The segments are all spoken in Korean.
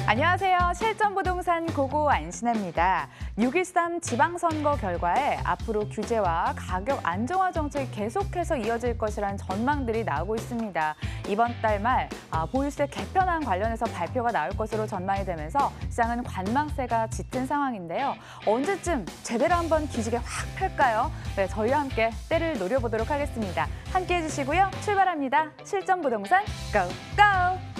안녕하세요. 실전부동산 고고 안신혜입니다. 6.13 지방선거 결과에 앞으로 규제와 가격 안정화 정책이 계속해서 이어질 것이라는 전망들이 나오고 있습니다. 이번 달 말 보유세 개편안 관련해서 발표가 나올 것으로 전망이 되면서 시장은 관망세가 짙은 상황인데요. 언제쯤 제대로 한번 기지개 확 펼까요? 네, 저희와 함께 때를 노려보도록 하겠습니다. 함께해 주시고요. 출발합니다. 실전부동산 고고!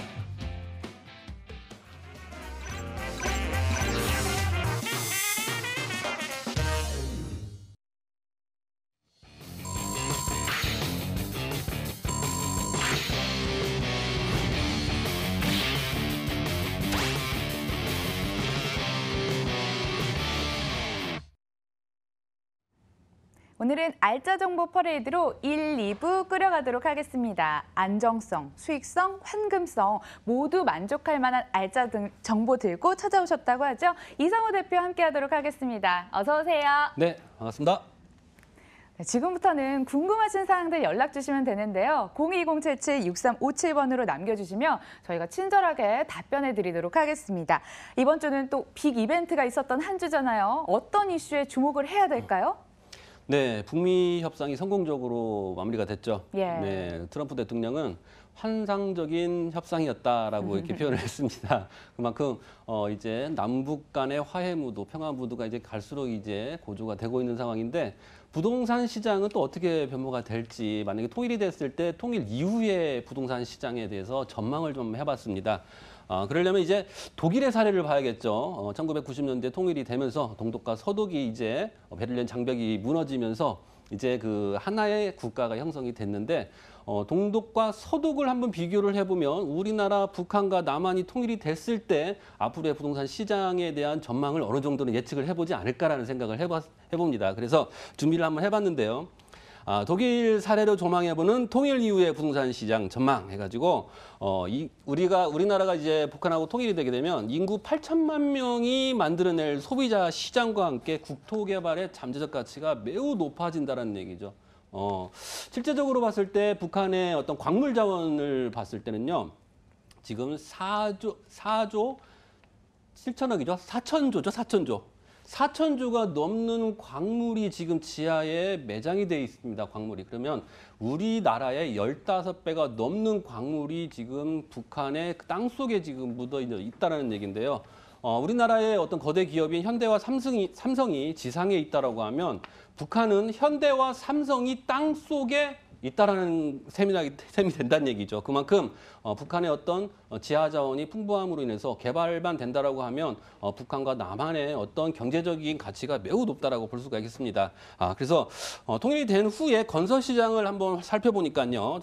오늘은 알짜 정보 퍼레이드로 1, 2부 끌어가도록 하겠습니다. 안정성, 수익성, 환금성 모두 만족할 만한 알짜 정보 들고 찾아오셨다고 하죠. 이상호 대표 함께하도록 하겠습니다. 어서 오세요. 네, 반갑습니다. 네, 지금부터는 궁금하신 사항들 연락 주시면 되는데요. 02077-6357번으로 남겨주시면 저희가 친절하게 답변해 드리도록 하겠습니다. 이번 주는 또 빅 이벤트가 있었던 한 주잖아요. 어떤 이슈에 주목을 해야 될까요? 네, 북미 협상이 성공적으로 마무리가 됐죠. 예. 네, 트럼프 대통령은 환상적인 협상이었다라고 이렇게 표현을 했습니다. 그만큼 이제 남북 간의 화해 무드, 평화 무드가 이제 갈수록 이제 고조가 되고 있는 상황인데 부동산 시장은 또 어떻게 변모가 될지 만약에 통일이 됐을 때 통일 이후의 부동산 시장에 대해서 전망을 좀 해봤습니다. 그러려면 이제 독일의 사례를 봐야겠죠. 1990년대 통일이 되면서 동독과 서독이 이제 베를린 장벽이 무너지면서 이제 그 하나의 국가가 형성이 됐는데 동독과 서독을 한번 비교를 해보면 우리나라, 북한과 남한이 통일이 됐을 때 앞으로의 부동산 시장에 대한 전망을 어느 정도는 예측을 해보지 않을까라는 생각을 해봅니다. 그래서 준비를 한번 해봤는데요. 독일 사례로 조망해보는 통일 이후의 부동산 시장 전망 해가지고 우리나라가 이제 북한하고 통일이 되게 되면 인구 8천만 명이 만들어낼 소비자 시장과 함께 국토 개발의 잠재적 가치가 매우 높아진다는 얘기죠. 실제적으로 봤을 때 북한의 어떤 광물 자원을 봤을 때는요, 지금 4조 7천억이죠. 4천조죠, 4천조. 4천조가 넘는 광물이 지금 지하에 매장이 돼 있습니다. 광물이. 그러면 우리나라의 15배가 넘는 광물이 지금 북한의 땅 속에 지금 묻어 있다는 얘기인데요. 우리나라의 어떤 거대 기업인 현대와 삼성이 지상에 있다라고 하면 북한은 현대와 삼성이 땅 속에 있다라는 셈이 된다는 얘기죠. 그만큼 북한의 어떤 지하 자원이 풍부함으로 인해서 개발만 된다라고 하면 북한과 남한의 어떤 경제적인 가치가 매우 높다라고 볼 수가 있겠습니다. 그래서 통일이 된 후에 건설 시장을 한번 살펴보니까요.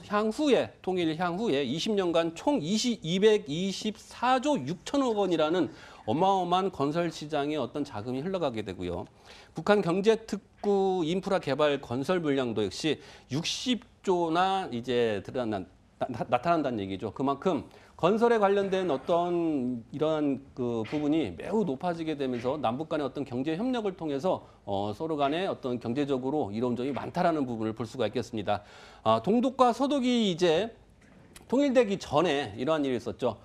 통일 향후에 20년간 총 224조 6천억 원이라는 어마어마한 건설 시장에 어떤 자금이 흘러가게 되고요. 북한 경제특구 인프라 개발 건설 물량도 역시 60조나 이제 나타난다는 얘기죠. 그만큼 건설에 관련된 어떤 이러한 그 부분이 매우 높아지게 되면서 남북 간의 어떤 경제 협력을 통해서 서로 간의 어떤 경제적으로 이로운 점이 많다라는 부분을 볼 수가 있겠습니다. 동독과 서독이 이제 통일되기 전에 이러한 일이 있었죠.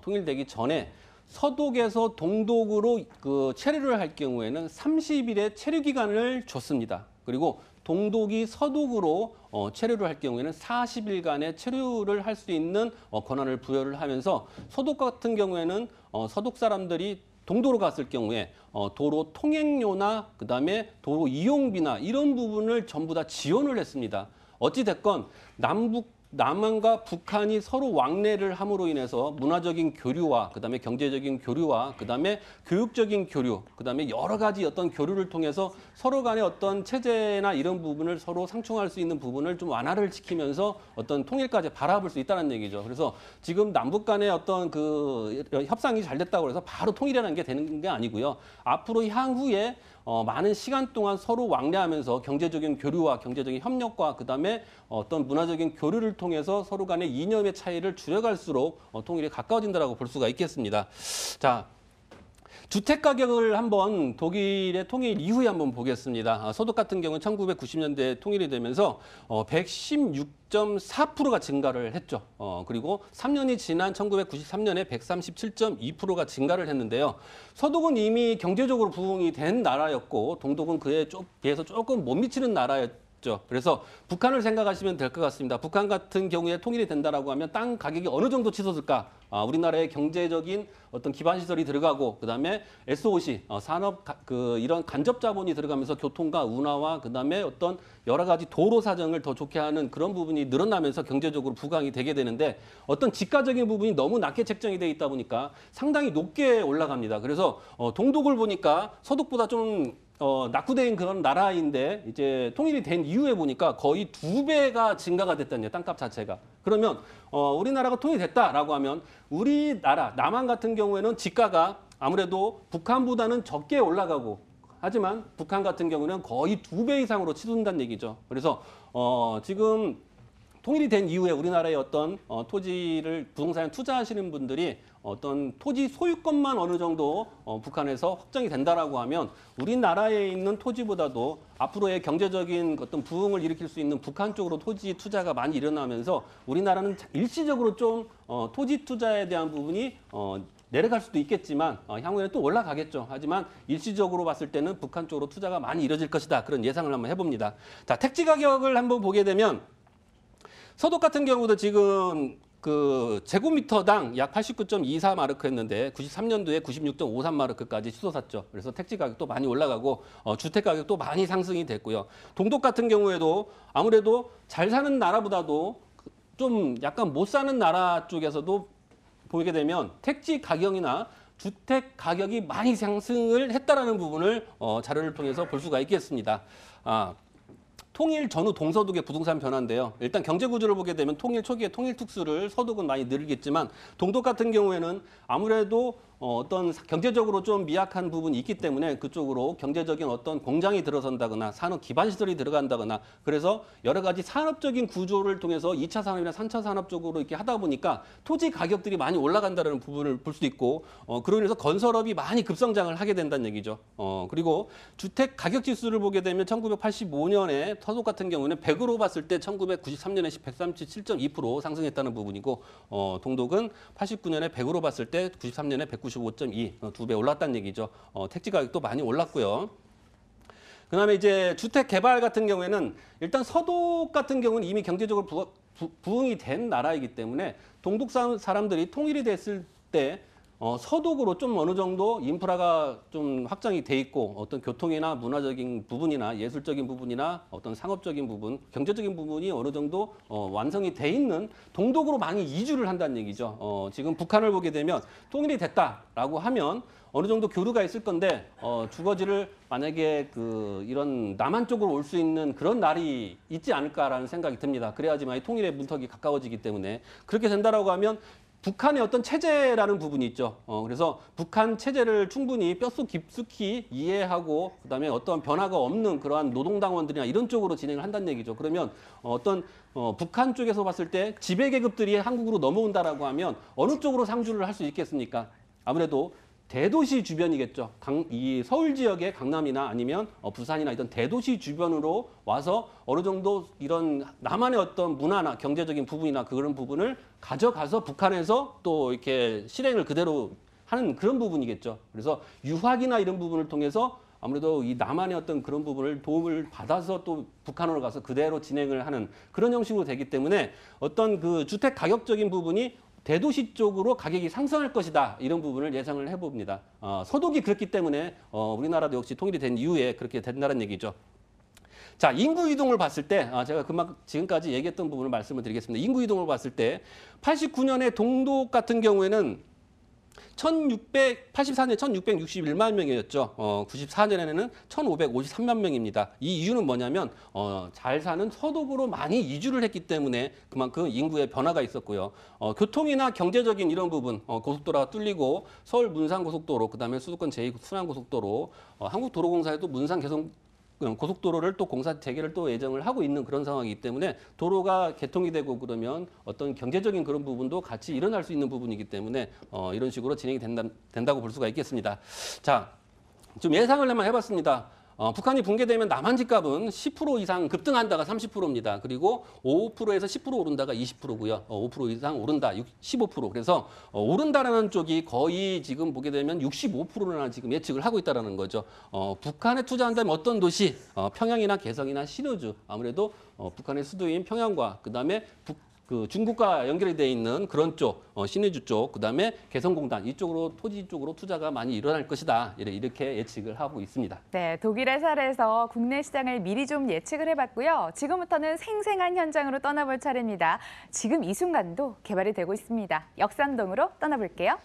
통일되기 전에 서독에서 동독으로 그 체류를 할 경우에는 30일의 체류 기간을 줬습니다. 그리고 동독이 서독으로 체류를 할 경우에는 40일간의 체류를 할 수 있는 권한을 부여를 하면서 서독 같은 경우에는 서독 사람들이 동도로 갔을 경우에 도로 통행료나 그다음에 도로 이용비나 이런 부분을 전부 다 지원을 했습니다. 어찌 됐건 남한과 북한이 서로 왕래를 함으로 인해서 문화적인 교류와 그다음에 경제적인 교류와 그다음에 교육적인 교류, 그다음에 여러 가지 어떤 교류를 통해서 서로 간의 어떤 체제나 이런 부분을 서로 상충할 수 있는 부분을 좀 완화를 시키면서 어떤 통일까지 바라볼 수 있다는 얘기죠. 그래서 지금 남북 간의 어떤 그 협상이 잘 됐다고 해서 바로 통일이라는 게 되는 게 아니고요. 앞으로 향후에 많은 시간 동안 서로 왕래하면서 경제적인 교류와 경제적인 협력과 그다음에 어떤 문화적인 교류를 통해서 서로 간의 이념의 차이를 줄여갈수록 통일에 가까워진다라고 볼 수가 있겠습니다. 자, 주택 가격을 한번 독일의 통일 이후에 한번 보겠습니다. 소득 같은 경우는 1990년대 통일이 되면서 116.4%가 증가를 했죠. 그리고 3년이 지난 1993년에 137.2%가 증가를 했는데요. 서독은 이미 경제적으로 부흥이 된 나라였고 동독은 그에 비해서 조금 못 미치는 나라였죠. 그래서 북한을 생각하시면 될 것 같습니다. 북한 같은 경우에 통일이 된다라고 하면 땅 가격이 어느 정도 치솟을까? 우리나라의 경제적인 어떤 기반 시설이 들어가고 그다음에 SOC 산업 이런 간접 자본이 들어가면서 교통과 운하와 그다음에 어떤 여러 가지 도로 사정을 더 좋게 하는 그런 부분이 늘어나면서 경제적으로 부강이 되게 되는데 어떤 지가적인 부분이 너무 낮게 책정이 돼 있다 보니까 상당히 높게 올라갑니다. 그래서 동독을 보니까 서독보다 좀 낙후된 그런 나라인데 이제 통일이 된 이후에 보니까 거의 2배가 증가가 됐다는 땅값 자체가. 그러면 우리나라가 통일됐다라고 하면 우리나라 남한 같은 경우에는 지가가 아무래도 북한보다는 적게 올라가고 하지만 북한 같은 경우는 거의 2배 이상으로 치솟는다는 얘기죠. 그래서 지금 통일이 된 이후에 우리나라의 어떤 토지를 부동산에 투자하시는 분들이 어떤 토지 소유권만 어느 정도 북한에서 확정이 된다라고 하면 우리나라에 있는 토지보다도 앞으로의 경제적인 어떤 부흥을 일으킬 수 있는 북한 쪽으로 토지 투자가 많이 일어나면서 우리나라는 일시적으로 좀 토지 투자에 대한 부분이 내려갈 수도 있겠지만 향후에는 또 올라가겠죠. 하지만 일시적으로 봤을 때는 북한 쪽으로 투자가 많이 이뤄질 것이다. 그런 예상을 한번 해봅니다. 자, 택지 가격을 한번 보게 되면 서독 같은 경우도 지금 그 제곱미터당 약 89.24마르크였는데 93년도에 96.53마르크까지 치솟았죠. 그래서 택지 가격도 많이 올라가고 주택 가격도 많이 상승이 됐고요. 동독 같은 경우에도 아무래도 잘 사는 나라보다도 좀 약간 못 사는 나라 쪽에서도 보게 되면 택지 가격이나 주택 가격이 많이 상승을 했다라는 부분을 자료를 통해서 볼 수가 있겠습니다. 통일 전후 동서독의 부동산 변화인데요. 일단 경제 구조를 보게 되면 통일 초기에 통일 특수를 서독은 많이 늘리겠지만 동독 같은 경우에는 아무래도 어떤 경제적으로 좀 미약한 부분이 있기 때문에 그쪽으로 경제적인 어떤 공장이 들어선다거나 산업 기반 시설이 들어간다거나 그래서 여러 가지 산업적인 구조를 통해서 2차 산업이나 3차 산업 쪽으로 이렇게 하다 보니까 토지 가격들이 많이 올라간다는 부분을 볼 수 있고 그로 인해서 건설업이 많이 급성장을 하게 된다는 얘기죠. 그리고 주택 가격 지수를 보게 되면 1985년에 서독 같은 경우는 100으로 봤을 때 1993년에 137.2% 상승했다는 부분이고 동독은 89년에 100으로 봤을 때 93년에 195.2, 2배 올랐다는 얘기죠. 택지 가격도 많이 올랐고요. 그다음에 이제 주택 개발 같은 경우에는 일단 서독 같은 경우는 이미 경제적으로 부흥이 된 나라이기 때문에 동독 사람들이 통일이 됐을 때 서독으로 좀 어느 정도 인프라가 좀 확장이 돼 있고 어떤 교통이나 문화적인 부분이나 예술적인 부분이나 어떤 상업적인 부분, 경제적인 부분이 어느 정도 완성이 돼 있는 동독으로 많이 이주를 한다는 얘기죠. 지금 북한을 보게 되면 통일이 됐다라고 하면 어느 정도 교류가 있을 건데 주거지를 만약에 이런 남한 쪽으로 올 수 있는 그런 날이 있지 않을까라는 생각이 듭니다. 그래야지만 통일의 문턱이 가까워지기 때문에 그렇게 된다라고 하면 북한의 어떤 체제라는 부분이 있죠. 그래서 북한 체제를 충분히 뼛속 깊숙이 이해하고 그다음에 어떤 변화가 없는 그러한 노동당원들이나 이런 쪽으로 진행을 한다는 얘기죠. 그러면 어떤 북한 쪽에서 봤을 때 지배계급들이 한국으로 넘어온다라고 하면 어느 쪽으로 상주를 할 수 있겠습니까? 아무래도 대도시 주변이겠죠. 이 서울 지역의 강남이나 아니면 부산이나 이런 대도시 주변으로 와서 어느 정도 이런 남한의 어떤 문화나 경제적인 부분이나 그런 부분을 가져가서 북한에서 또 이렇게 실행을 그대로 하는 그런 부분이겠죠. 그래서 유학이나 이런 부분을 통해서 아무래도 이 남한의 어떤 그런 부분을 도움을 받아서 또 북한으로 가서 그대로 진행을 하는 그런 형식으로 되기 때문에 어떤 그 주택 가격적인 부분이 대도시 쪽으로 가격이 상승할 것이다. 이런 부분을 예상을 해봅니다. 서독이 그렇기 때문에 우리나라도 역시 통일이 된 이후에 그렇게 된다는 얘기죠. 자, 인구 이동을 봤을 때 제가 지금까지 얘기했던 부분을 말씀을 드리겠습니다. 인구 이동을 봤을 때 89년에 동독 같은 경우에는 84년에 1661만 명이었죠. 94년에는 1553만 명입니다. 이 이유는 뭐냐면 잘 사는 서독으로 많이 이주를 했기 때문에 그만큼 인구의 변화가 있었고요. 교통이나 경제적인 이런 부분, 고속도로가 뚫리고 서울 문산 고속도로, 그다음에 수도권 제2 순환 고속도로, 한국도로공사에도 문산 개성 고속도로를 또 공사 재개를 또 예정을 하고 있는 그런 상황이기 때문에 도로가 개통이 되고 그러면 어떤 경제적인 그런 부분도 같이 일어날 수 있는 부분이기 때문에 이런 식으로 진행이 된다고 볼 수가 있겠습니다. 자, 좀 예상을 한번 해봤습니다. 북한이 붕괴되면 남한 집값은 10% 이상 급등한다가 30%입니다. 그리고 5%에서 10% 오른다가 20%고요. 5% 이상 오른다 15%. 그래서 오른다라는 쪽이 거의 지금 보게 되면 65%나 지금 예측을 하고 있다는 거죠. 북한에 투자한다면 어떤 도시? 평양이나 개성이나 신의주. 아무래도 북한의 수도인 평양과 그다음에 그 중국과 연결이 돼 있는 그런 쪽, 신의주 쪽, 그다음에 개성공단 이쪽으로 토지 쪽으로 투자가 많이 일어날 것이다. 이렇게 예측을 하고 있습니다. 네, 독일의 사례에서 국내 시장을 미리 좀 예측을 해봤고요. 지금부터는 생생한 현장으로 떠나볼 차례입니다. 지금 이 순간도 개발이 되고 있습니다. 역삼동으로 떠나볼게요.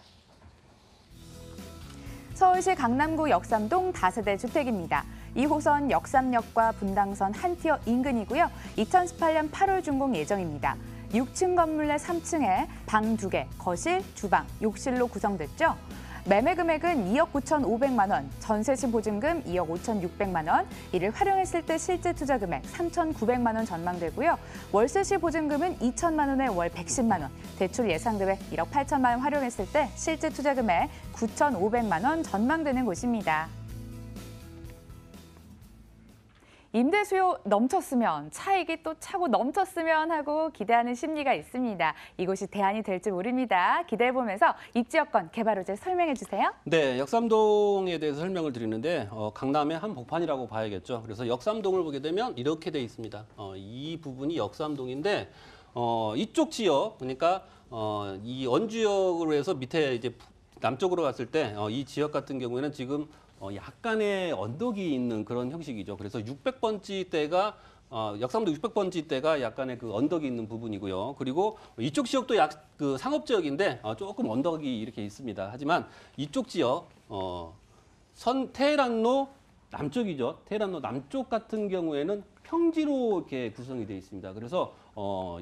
서울시 강남구 역삼동 다세대 주택입니다. 2호선 역삼역과 분당선 한티어 인근이고요. 2018년 8월 준공 예정입니다. 6층 건물 내 3층에 방 2개, 거실, 주방, 욕실로 구성됐죠. 매매 금액은 2억 9,500만 원, 전세시 보증금 2억 5,600만 원, 이를 활용했을 때 실제 투자 금액 3,900만 원 전망되고요. 월세시 보증금은 2천만 원에 월 110만 원, 대출 예상 금액 1억 8천만 원 활용했을 때 실제 투자 금액 9,500만 원 전망되는 곳입니다. 임대 수요 넘쳤으면, 차익이 또 차고 넘쳤으면 하고 기대하는 심리가 있습니다. 이곳이 대안이 될지 모릅니다. 기대해보면서 입지 여건, 개발 호재 설명해 주세요. 네, 역삼동에 대해서 설명을 드리는데 강남의 한 복판이라고 봐야겠죠. 그래서 역삼동을 보게 되면 이렇게 돼 있습니다. 이 부분이 역삼동인데 이쪽 지역, 그러니까 이 원주역으로 해서 밑에 이제 남쪽으로 갔을 때 이 지역 같은 경우에는 지금 약간의 언덕이 있는 그런 형식이죠. 그래서 600번지대가 역삼도 600번지대가 약간의 그 언덕이 있는 부분이고요. 그리고 이쪽 지역도 그 상업 지역인데 조금 언덕이 이렇게 있습니다. 하지만 이쪽 지역 테헤란로 남쪽이죠. 테헤란로 남쪽 같은 경우에는 평지로 이렇게 구성이 되어 있습니다. 그래서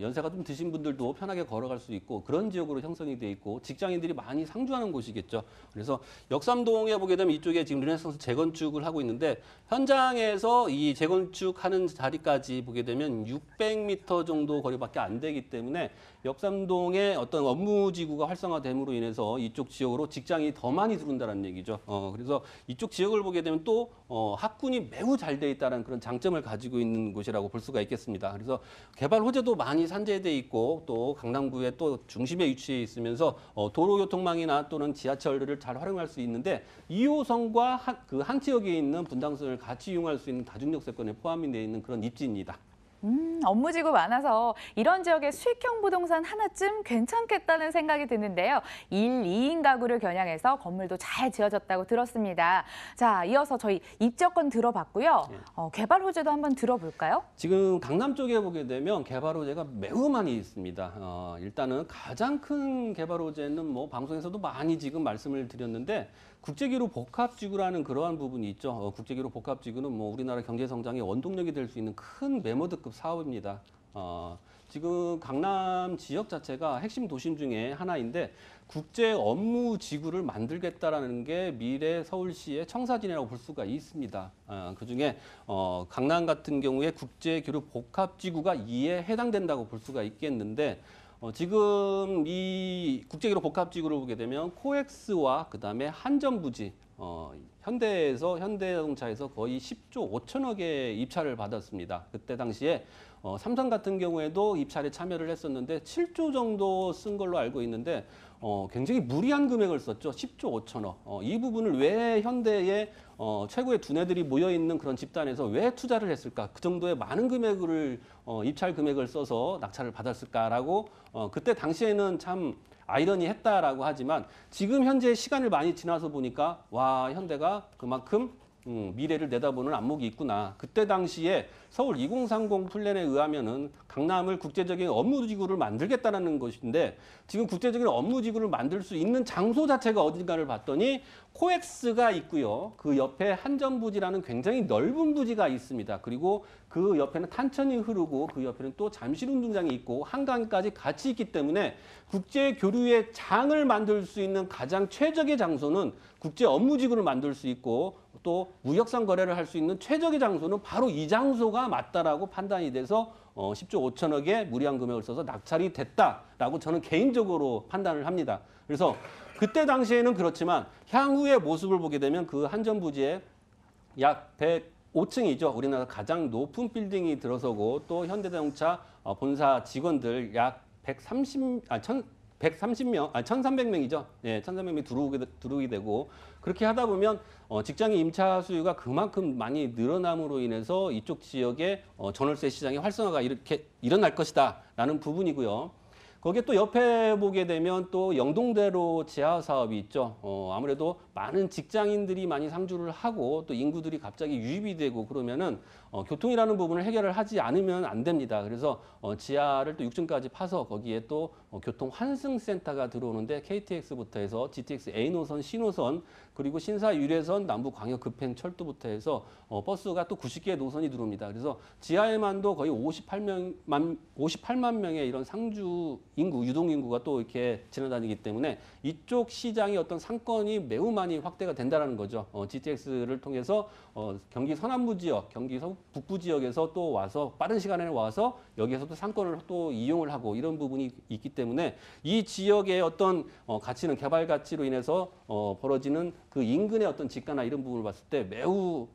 연세가 좀 드신 분들도 편하게 걸어갈 수 있고 그런 지역으로 형성이 되어 있고 직장인들이 많이 상주하는 곳이겠죠. 그래서 역삼동에 보게 되면 이쪽에 지금 르네상스 재건축을 하고 있는데 현장에서 이 재건축하는 자리까지 보게 되면 600m 정도 거리밖에 안 되기 때문에 역삼동의 어떤 업무지구가 활성화됨으로 인해서 이쪽 지역으로 직장이 더 많이 들어온다는 얘기죠. 그래서 이쪽 지역을 보게 되면 또 학군이 매우 잘 돼 있다는 그런 장점을 가지고 있는 곳이라고 볼 수가 있겠습니다. 그래서 개발 호재도 많이 산재돼 있고 또 강남구의 또 중심에 위치해 있으면서 도로교통망이나 또는 지하철을 잘 활용할 수 있는데 2호선과 그 한 지역에 있는 분당선을 같이 이용할 수 있는 다중역세권에 포함이 되어 있는 그런 입지입니다. 업무지구 많아서 이런 지역에 수익형 부동산 하나쯤 괜찮겠다는 생각이 드는데요. 1, 2인 가구를 겨냥해서 건물도 잘 지어졌다고 들었습니다. 자, 이어서 저희 입지여건 들어봤고요. 개발 호재도 한번 들어볼까요? 지금 강남 쪽에 보게 되면 개발 호재가 매우 많이 있습니다. 일단은 가장 큰 개발 호재는 뭐 방송에서도 많이 지금 말씀을 드렸는데 국제기로 복합지구라는 그러한 부분이 있죠. 국제기로 복합지구는 뭐 우리나라 경제 성장의 원동력이 될 수 있는 큰 메모드급 사업입니다. 지금 강남 지역 자체가 핵심 도심 중에 하나인데 국제 업무 지구를 만들겠다라는 게 미래 서울시의 청사진이라고 볼 수가 있습니다. 그중에 강남 같은 경우에 국제기로 복합지구가 이에 해당된다고 볼 수가 있겠는데 지금 이 국제기로 복합지구를 보게 되면 코엑스와 그다음에 한전부지, 현대자동차에서 거의 10조 5천억의 입찰을 받았습니다. 그때 당시에 삼성 같은 경우에도 입찰에 참여를 했었는데 7조 정도 쓴 걸로 알고 있는데 굉장히 무리한 금액을 썼죠. 10조 5천억. 이 부분을 왜 현대의 최고의 두뇌들이 모여있는 그런 집단에서 왜 투자를 했을까? 그 정도의 많은 금액을 입찰 금액을 써서 낙찰을 받았을까라고 그때 당시에는 참 아이러니했다라고 하지만 지금 현재 시간을 많이 지나서 보니까 와 현대가 그만큼 미래를 내다보는 안목이 있구나. 그때 당시에 서울 2030 플랜에 의하면은 강남을 국제적인 업무지구를 만들겠다는 것인데 지금 국제적인 업무지구를 만들 수 있는 장소 자체가 어딘가를 봤더니 코엑스가 있고요. 그 옆에 한전부지라는 굉장히 넓은 부지가 있습니다. 그리고 그 옆에는 탄천이 흐르고 그 옆에는 또 잠실운동장이 있고 한강까지 같이 있기 때문에 국제 교류의 장을 만들 수 있는 가장 최적의 장소는 국제 업무지구를 만들 수 있고 또 무역상 거래를 할 수 있는 최적의 장소는 바로 이 장소가 맞다라고 판단이 돼서 10조 5천억의 무리한 금액을 써서 낙찰이 됐다라고 저는 개인적으로 판단을 합니다. 그래서 그때 당시에는 그렇지만 향후의 모습을 보게 되면 그 한전 부지에 약 105층이죠. 우리나라 가장 높은 빌딩이 들어서고 또 현대자동차 본사 직원들 약 1,300명이죠. 예, 1,300명이 들어오게 되고 그렇게 하다 보면 직장인 임차 수요가 그만큼 많이 늘어남으로 인해서 이쪽 지역의 전월세 시장의 활성화가 이렇게 일어날 것이다라는 부분이고요. 거기에 또 옆에 보게 되면 또 영동대로 지하 사업이 있죠. 아무래도 많은 직장인들이 많이 상주를 하고 또 인구들이 갑자기 유입이 되고 그러면은 교통이라는 부분을 해결을 하지 않으면 안 됩니다. 그래서 지하를 또 6층까지 파서 거기에 또 교통 환승센터가 들어오는데 KTX부터 해서 GTX A 노선, C 노선 그리고 신사 유례선, 남부 광역 급행 철도부터 해서 버스가 또 90개의 노선이 들어옵니다. 그래서 지하에만도 거의 58만 명의 이런 상주 인구, 유동 인구가 또 이렇게 지나다니기 때문에 이쪽 시장의 어떤 상권이 매우 많이 확대가 된다는 거죠. GTX를 통해서 경기 서남부 지역, 경기 북부 지역에서 또 와서 빠른 시간에 와서 여기에서도 상권을 또 이용을 하고 이런 부분이 있기 때문에 이 지역의 어떤 가치는 개발 가치로 인해서 벌어지는 그 인근의 어떤 집가나 이런 부분을 봤을 때 매우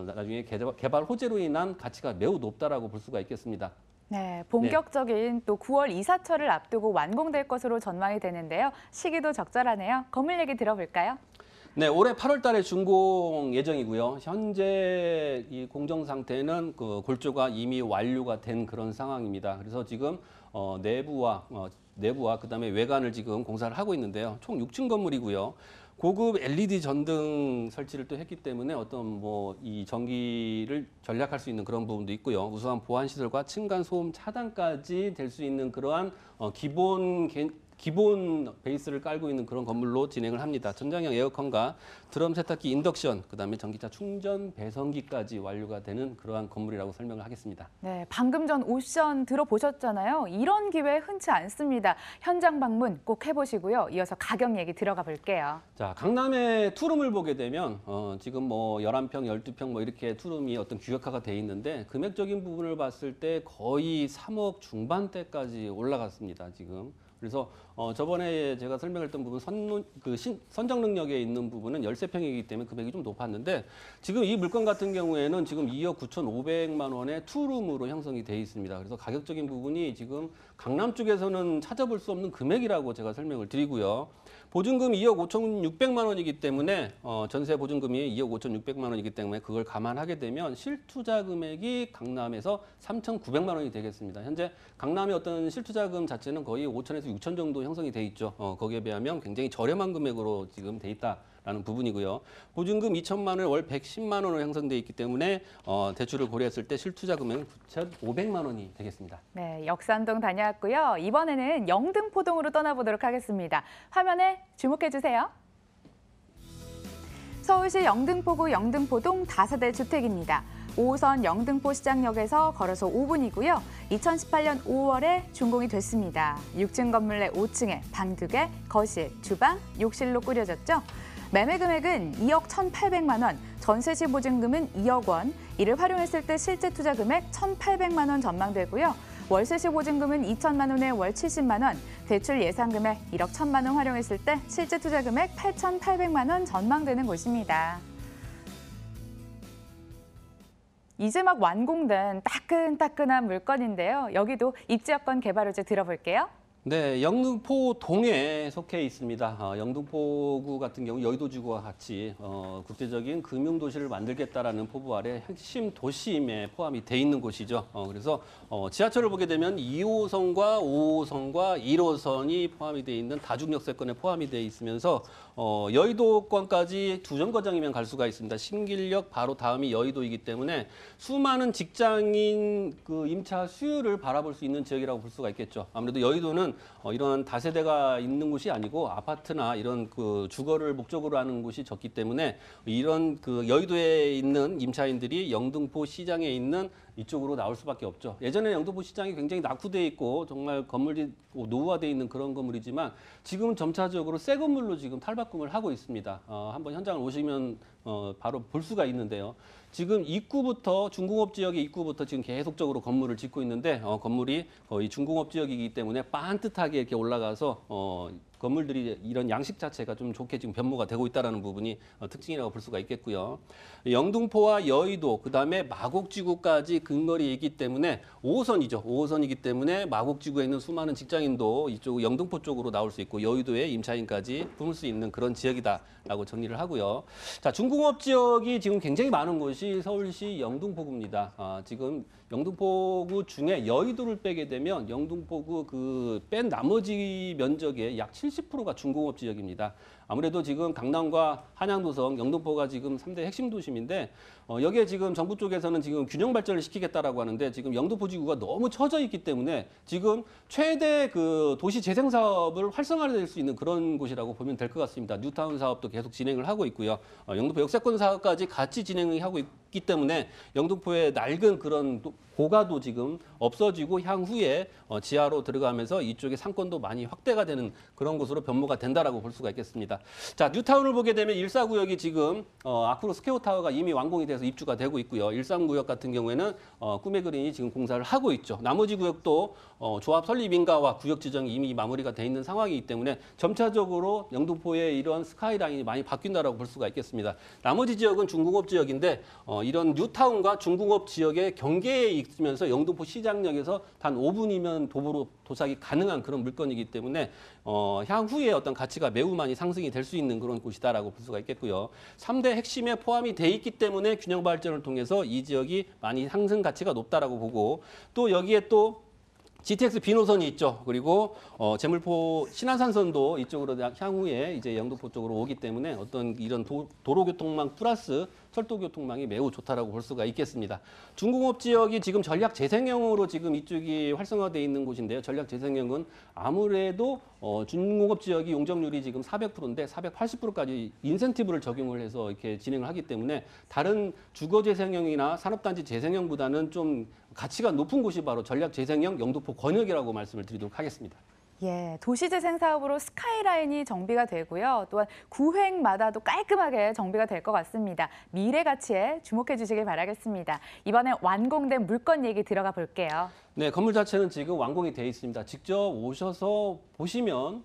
나중에 개발 호재로 인한 가치가 매우 높다라고 볼 수가 있겠습니다. 네, 본격적인 또 9월 이사철을 앞두고 완공될 것으로 전망이 되는데요. 시기도 적절하네요. 건물 얘기 들어볼까요? 네, 올해 8월 달에 준공 예정이고요. 현재 이 공정 상태는 그 골조가 이미 완료가 된 그런 상황입니다. 그래서 지금 내부와 그다음에 외관을 지금 공사를 하고 있는데요. 총 6층 건물이고요. 고급 LED 전등 설치를 또 했기 때문에 어떤 뭐 이 전기를 절약할 수 있는 그런 부분도 있고요. 우수한 보안 시설과 층간 소음 차단까지 될 수 있는 그러한 기본 베이스를 깔고 있는 그런 건물로 진행을 합니다. 전장형 에어컨과 드럼 세탁기 인덕션, 그다음에 전기차 충전 배선기까지 완료가 되는 그러한 건물이라고 설명을 하겠습니다. 네, 방금 전 옵션 들어보셨잖아요. 이런 기회 흔치 않습니다. 현장 방문 꼭 해보시고요. 이어서 가격 얘기 들어가 볼게요. 자, 강남의 투룸을 보게 되면 지금 뭐 11평, 12평 뭐 이렇게 투룸이 어떤 규격화가 돼 있는데 금액적인 부분을 봤을 때 거의 3억 중반대까지 올라갔습니다, 지금. 그래서 저번에 제가 설명했던 부분 선정 능력에 있는 부분은 13평이기 때문에 금액이 좀 높았는데 지금 이 물건 같은 경우에는 지금 2억 9,500만 원의 투룸으로 형성이 돼 있습니다. 그래서 가격적인 부분이 지금 강남 쪽에서는 찾아볼 수 없는 금액이라고 제가 설명을 드리고요. 보증금 2억 5,600만 원이기 때문에 전세 보증금이 2억 5,600만 원이기 때문에 그걸 감안하게 되면 실투자 금액이 강남에서 3,900만 원이 되겠습니다. 현재 강남의 어떤 실투자금 자체는 거의 5천에서 6천 정도 형성이 돼 있죠. 거기에 비하면 굉장히 저렴한 금액으로 지금 돼 있다라는 부분이고요. 보증금 2천만 원, 월 110만 원으로 형성돼 있기 때문에 대출을 고려했을 때 실투자 금액은 9,500만 원이 되겠습니다. 네, 역삼동 다녀왔고요. 이번에는 영등포동으로 떠나보도록 하겠습니다. 화면에 주목해 주세요. 서울시 영등포구 영등포동 다세대 주택입니다. 5호선 영등포 시장역에서 걸어서 5분이고요. 2018년 5월에 준공이 됐습니다. 6층 건물 내 5층에 방 2개, 거실, 주방, 욕실로 꾸려졌죠. 매매 금액은 2억 1,800만 원, 전세 시 보증금은 2억 원, 이를 활용했을 때 실제 투자 금액 1,800만 원 전망되고요. 월세 시 보증금은 2천만 원에 월 70만 원, 대출 예상 금액 1억 1,000만 원 활용했을 때 실제 투자 금액 8,800만 원 전망되는 곳입니다. 이제 막 완공된 따끈따끈한 물건인데요. 여기도 입지여건 개발 호재 들어볼게요. 네, 영등포동에 속해 있습니다. 영등포구 같은 경우 여의도지구와 같이 국제적인 금융도시를 만들겠다라는 포부 아래 핵심 도심에 포함이 돼 있는 곳이죠. 그래서 지하철을 보게 되면 2호선과 5호선과 1호선이 포함이 돼 있는 다중역세권에 포함이 돼 있으면서 여의도권까지 두 정거장이면 갈 수가 있습니다. 신길역 바로 다음이 여의도이기 때문에 수많은 직장인 그 임차 수요를 바라볼 수 있는 지역이라고 볼 수가 있겠죠. 아무래도 여의도는 이런 다세대가 있는 곳이 아니고 아파트나 이런 그 주거를 목적으로 하는 곳이 적기 때문에 이런 그 여의도에 있는 임차인들이 영등포 시장에 있는 이쪽으로 나올 수밖에 없죠. 예전에 영등포 시장이 굉장히 낙후돼 있고 정말 건물이 노후화돼 있는 그런 건물이지만 지금은 점차적으로 새 건물로 지금 탈바꿈을 하고 있습니다. 한번 현장을 오시면 바로 볼 수가 있는데요. 지금 입구부터 중공업 지역의 입구부터 지금 계속적으로 건물을 짓고 있는데 건물이 거의 중공업 지역이기 때문에 반듯하게 이렇게 올라가서 건물들이 이런 양식 자체가 좀 좋게 지금 변모가 되고 있다는 부분이 특징이라고 볼 수가 있겠고요. 영등포와 여의도, 그다음에 마곡지구까지 근거리에 있기 때문에 5호선이죠. 5호선이기 때문에 마곡지구에 있는 수많은 직장인도 이쪽 영등포 쪽으로 나올 수 있고 여의도에 임차인까지 품을 수 있는 그런 지역이다라고 정리를 하고요. 자, 중공업 지역이 지금 굉장히 많은 곳이 서울시 영등포구입니다. 지금 영등포구 중에 여의도를 빼게 되면 영등포구 뺀 나머지 면적의 약 70%가 중공업 지역입니다. 아무래도 지금 강남과 한양도성, 영등포가 지금 3대 핵심 도심인데 여기에 지금 정부 쪽에서는 지금 균형 발전을 시키겠다라고 하는데 지금 영등포 지구가 너무 처져 있기 때문에 지금 최대 도시 재생 사업을 활성화될 수 있는 그런 곳이라고 보면 될 것 같습니다. 뉴타운 사업도 계속 진행을 하고 있고요. 영등포 역세권 사업까지 같이 진행하고 있기 때문에 영등포의 낡은 그런 고가도 지금 없어지고 향후에 지하로 들어가면서 이쪽의 상권도 많이 확대가 되는 그런 곳으로 변모가 된다라고 볼 수가 있겠습니다. 자, 뉴타운을 보게 되면 1사구역이 지금 앞으로 스퀘어타워가 이미 완공이 돼서 입주가 되고 있고요. 13구역 같은 경우에는 꿈의 그린이 지금 공사를 하고 있죠. 나머지 구역도 조합 설립 인가와 구역 지정이 이미 마무리가 돼 있는 상황이기 때문에 점차적으로 영등포의 이런 스카이라인이 많이 바뀐다라고 볼 수가 있겠습니다. 나머지 지역은 중공업 지역인데 이런 뉴타운과 중공업 지역의 경계에 있으면서 영등포 시장역에서 단 5분이면 도보로 도착이 가능한 그런 물건이기 때문에 향후에 어떤 가치가 매우 많이 상승이 될 수 있는 그런 곳이다라고 볼 수가 있겠고요. 3대 핵심에 포함이 돼 있기 때문에 균형 발전을 통해서 이 지역이 많이 상승 가치가 높다라고 보고 또 여기에 또 GTX 비노선이 있죠. 그리고 제물포 신안산선도 이쪽으로 향후에 이제 영등포 쪽으로 오기 때문에 어떤 이런 도로교통망 플러스 철도교통망이 매우 좋다라고 볼 수가 있겠습니다. 중공업 지역이 지금 전략 재생형으로 지금 이쪽이 활성화되어 있는 곳인데요. 전략 재생형은 아무래도 중공업 지역이 용적률이 지금 400%인데 480%까지 인센티브를 적용을 해서 이렇게 진행을 하기 때문에 다른 주거 재생형이나 산업단지 재생형보다는 좀 가치가 높은 곳이 바로 전략 재생형 영등포 권역이라고 말씀을 드리도록 하겠습니다. 예, 도시재생 사업으로 스카이라인이 정비가 되고요. 또한 구획마다도 깔끔하게 정비가 될 것 같습니다. 미래 가치에 주목해 주시길 바라겠습니다. 이번엔 완공된 물건 얘기 들어가 볼게요. 네, 건물 자체는 지금 완공이 되어 있습니다. 직접 오셔서 보시면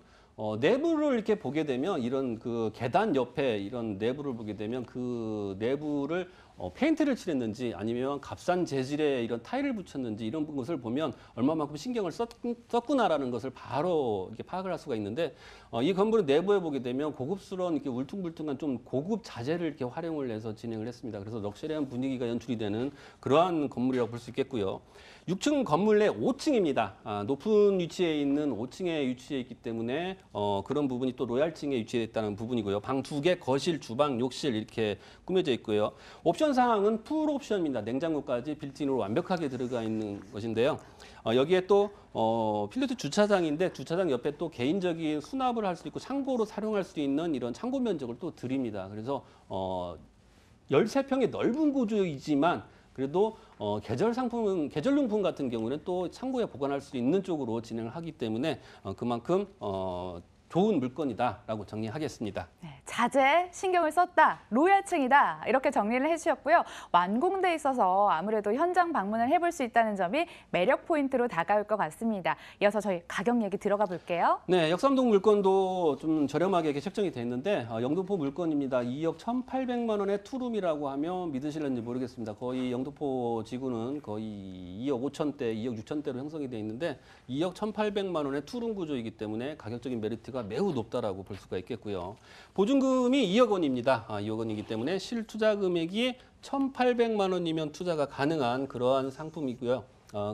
내부를 이렇게 보게 되면 이런 계단 옆에 이런 내부를 보게 되면 그 내부를 페인트를 칠했는지 아니면 값싼 재질의 이런 타일을 붙였는지 이런 것을 보면 얼마만큼 신경을 썼구나라는 것을 바로 이렇게 파악을 할 수가 있는데 이 건물의 내부에 보게 되면 고급스러운 이렇게 울퉁불퉁한 좀 고급 자재를 이렇게 활용을 해서 진행을 했습니다. 그래서 럭셔리한 분위기가 연출이 되는 그러한 건물이라고 볼 수 있겠고요. 6층 건물 내 5층입니다. 높은 위치에 있는 5층에 위치해 있기 때문에 그런 부분이 또 로얄층에 위치해 있다는 부분이고요. 방 2개, 거실, 주방, 욕실 이렇게 꾸며져 있고요. 옵션 사항은 풀 옵션입니다. 냉장고까지 빌트인으로 완벽하게 들어가 있는 것인데요. 여기에 또 필로티 주차장인데 주차장 옆에 또 개인적인 수납을 할 수 있고 창고로 사용할 수 있는 이런 창고 면적을 또 드립니다. 그래서 13평의 넓은 구조이지만 그래도 계절용품 같은 경우는 또 창고에 보관할 수 있는 쪽으로 진행을 하기 때문에 그만큼 좋은 물건이다라고 정리하겠습니다. 네, 자재 신경을 썼다, 로얄층이다 이렇게 정리를 해주셨고요. 완공돼 있어서 아무래도 현장 방문을 해볼 수 있다는 점이 매력 포인트로 다가올 것 같습니다. 이어서 저희 가격 얘기 들어가 볼게요. 네, 역삼동 물건도 좀 저렴하게 이렇게 책정이 돼 있는데 영등포 물건입니다. 2억 1,800만 원의 투룸이라고 하면 믿으실는지 모르겠습니다. 거의 영등포 지구는 거의 2억 5천대, 2억 6천대로 형성이 돼 있는데 2억 1,800만 원의 투룸 구조이기 때문에 가격적인 메리트가 매우 높다라고 볼 수가 있겠고요. 보증금이 2억 원입니다. 2억 원이기 때문에 실투자 금액이 1,800만 원이면 투자가 가능한 그러한 상품이고요.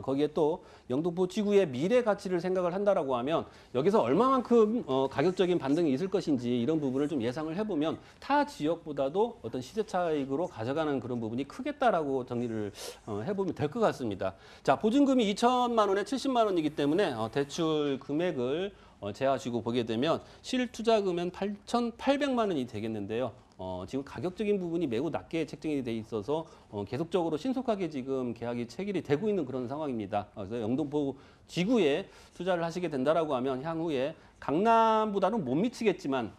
거기에 또 영등포 지구의 미래 가치를 생각을 한다라고 하면 여기서 얼마만큼 가격적인 반등이 있을 것인지 이런 부분을 좀 예상을 해보면 타 지역보다도 어떤 시세 차익으로 가져가는 그런 부분이 크겠다라고 정리를 해보면 될 것 같습니다. 자, 보증금이 2천만 원에 70만 원이기 때문에 대출 금액을 제하시고 보게 되면 실투자금은 8,800만 원이 되겠는데요. 지금 가격적인 부분이 매우 낮게 책정이 돼 있어서 계속적으로 신속하게 지금 계약이 체결이 되고 있는 그런 상황입니다. 그래서 영등포 지구에 투자를 하시게 된다라고 하면 향후에 강남보다는 못 미치겠지만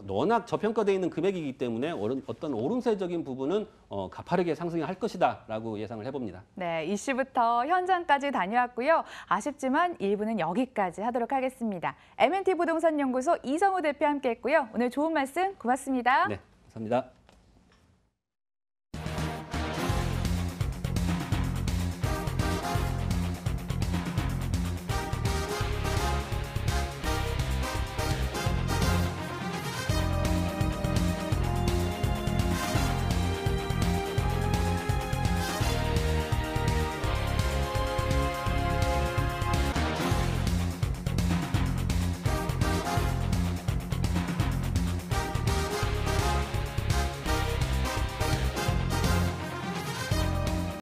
워낙 저평가되어 있는 금액이기 때문에 어떤 오름세적인 부분은 가파르게 상승할 것이다라고 예상을 해봅니다. 네, 이슈부터 현장까지 다녀왔고요. 아쉽지만 1부는 여기까지 하도록 하겠습니다. M&T 부동산 연구소 이성우 대표 함께했고요. 오늘 좋은 말씀 고맙습니다. 네, 감사합니다.